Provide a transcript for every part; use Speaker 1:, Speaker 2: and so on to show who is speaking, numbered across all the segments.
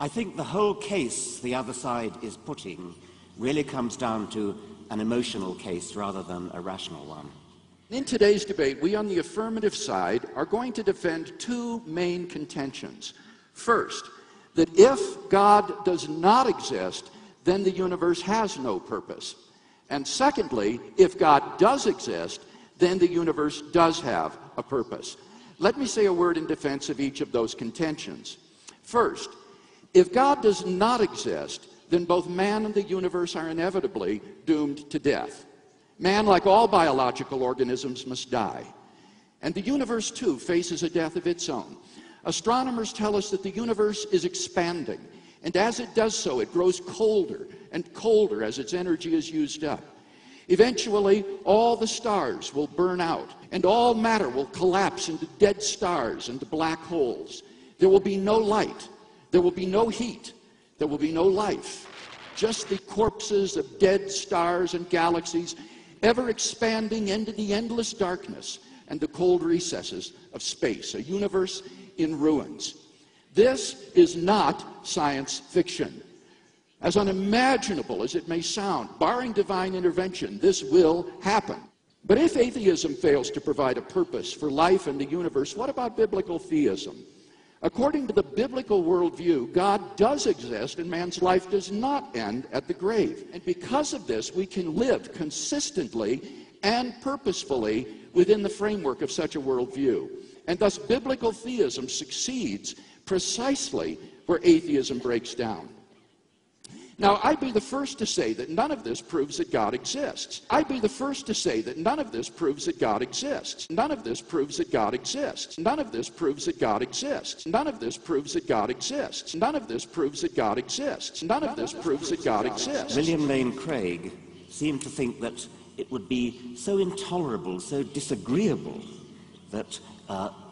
Speaker 1: I think the whole case the other side is putting really comes down to an emotional case rather than a rational one.
Speaker 2: In today's debate, we on the affirmative side are going to defend two main contentions. First, that if God does not exist, then the universe has no purpose. And secondly, if God does exist, then the universe does have a purpose. Let me say a word in defense of each of those contentions. First, if God does not exist, then both man and the universe are inevitably doomed to death. Man, like all biological organisms, must die. And the universe, too, faces a death of its own. Astronomers tell us that the universe is expanding, and as it does so, it grows colder and colder as its energy is used up. Eventually, all the stars will burn out, and all matter will collapse into dead stars and black holes. There will be no light, there will be no heat, there will be no life, just the corpses of dead stars and galaxies ever expanding into the endless darkness and the cold recesses of space, a universe in ruins. This is not science fiction. As unimaginable as it may sound, barring divine intervention, this will happen. But if atheism fails to provide a purpose for life and the universe, what about biblical theism? According to the biblical worldview, God does exist and man's life does not end at the grave. And because of this, we can live consistently and purposefully within the framework of such a worldview. And thus, biblical theism succeeds precisely where atheism breaks down. Now, I'd be the first to say that none of this proves that God exists. I'd be the first to say that none of this proves that God exists. None of this proves that God exists. None of this proves that God exists. None of this proves that God exists. None of this proves that God exists. None of this proves that God exists.
Speaker 1: William Lane Craig seemed to think that it would be so intolerable, so disagreeable that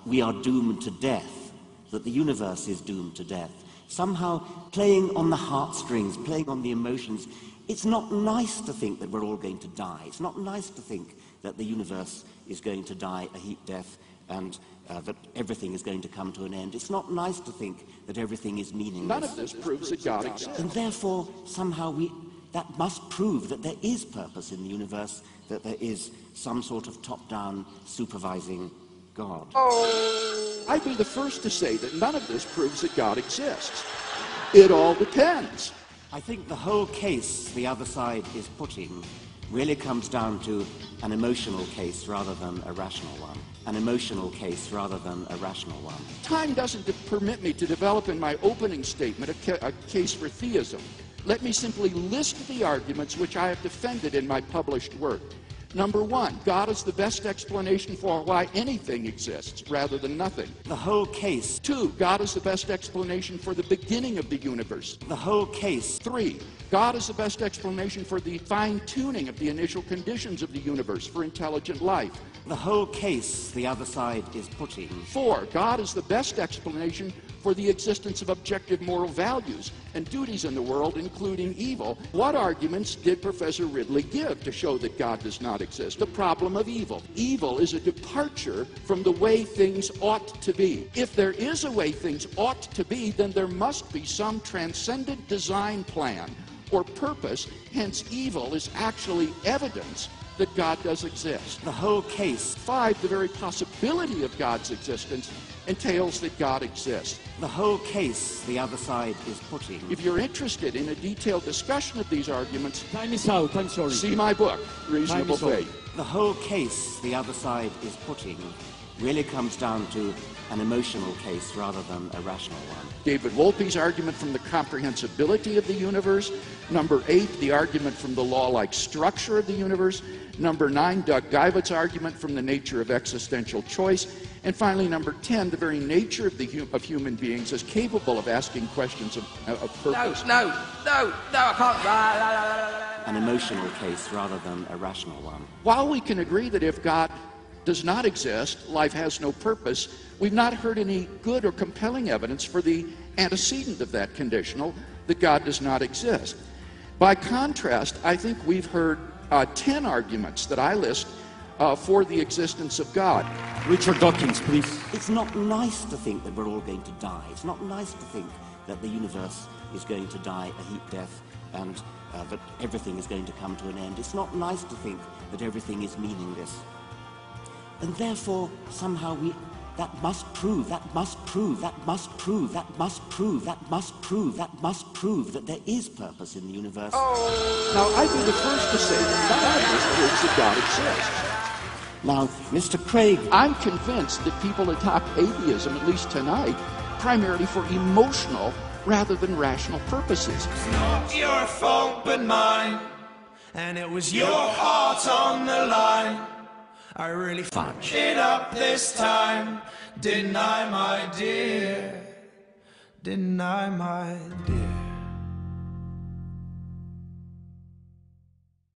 Speaker 1: we are doomed to death, that the universe is doomed to death. Somehow playing on the heartstrings, playing on the emotions. It's not nice to think that we're all going to die. It's not nice to think that the universe is going to die a heat death and that everything is going to come to an end. It's not nice to think that everything is meaningless.
Speaker 2: None of this proves that God exists.
Speaker 1: And therefore, somehow that must prove that there is purpose in the universe, that there is some sort of top-down supervising God.
Speaker 2: I'd be the first to say that none of this proves that God exists. It all depends.
Speaker 1: I think the whole case the other side is putting really comes down to an emotional case rather than a rational one. An emotional case rather than a rational one.
Speaker 2: Time doesn't permit me to develop in my opening statement a case for theism. Let me simply list the arguments which I have defended in my published work. Number one, God is the best explanation for why anything exists rather than nothing.
Speaker 1: The whole case.
Speaker 2: 2, God is the best explanation for the beginning of the universe.
Speaker 1: The whole case.
Speaker 2: 3, God is the best explanation for the fine-tuning of the initial conditions of the universe for intelligent life.
Speaker 1: The whole case the other side is putting.
Speaker 2: 4, God is the best explanation for the existence of objective moral values and duties in the world, including evil. What arguments did Professor Ridley give to show that God does not exist? The problem of evil. Evil is a departure from the way things ought to be. If there is a way things ought to be, then there must be some transcendent design plan or purpose. Hence, evil is actually evidence that God does exist.
Speaker 1: The whole case.
Speaker 2: 5, the very possibility of God's existence entails that God exists.
Speaker 1: The whole case the other side is putting.
Speaker 2: If you're interested in a detailed discussion of these arguments,
Speaker 3: time is out, I'm sorry.
Speaker 2: See my book, Reasonable Faith.
Speaker 1: The whole case the other side is putting really comes down to an emotional case rather than a rational one.
Speaker 2: David Wolpe's argument from the comprehensibility of the universe. Number 8, the argument from the law-like structure of the universe. Number 9, Doug Guyvet's argument from the nature of existential choice. And finally, number 10, the very nature of human beings is capable of asking questions of purpose.
Speaker 4: No, I can't.
Speaker 1: An emotional case rather than a rational one.
Speaker 2: While we can agree that if God does not exist, life has no purpose, we've not heard any good or compelling evidence for the antecedent of that conditional, that God does not exist. By contrast, I think we've heard 10 arguments that I list for the existence of God.
Speaker 3: Richard Dawkins, please.
Speaker 1: It's not nice to think that we're all going to die. It's not nice to think that the universe is going to die a heat death and that everything is going to come to an end. It's not nice to think that everything is meaningless. And therefore, somehow that must prove that there is purpose in the universe.
Speaker 2: Now, I'd be the first to say that none of us proves that God exists.
Speaker 1: Now, Mr. Craig...
Speaker 2: I'm convinced that people adopt atheism, at least tonight, primarily for emotional rather than rational purposes.
Speaker 3: It's not your fault but mine, and it was your heart on the line. I really fucked it up this time, didn't I, my dear? Didn't I, my dear?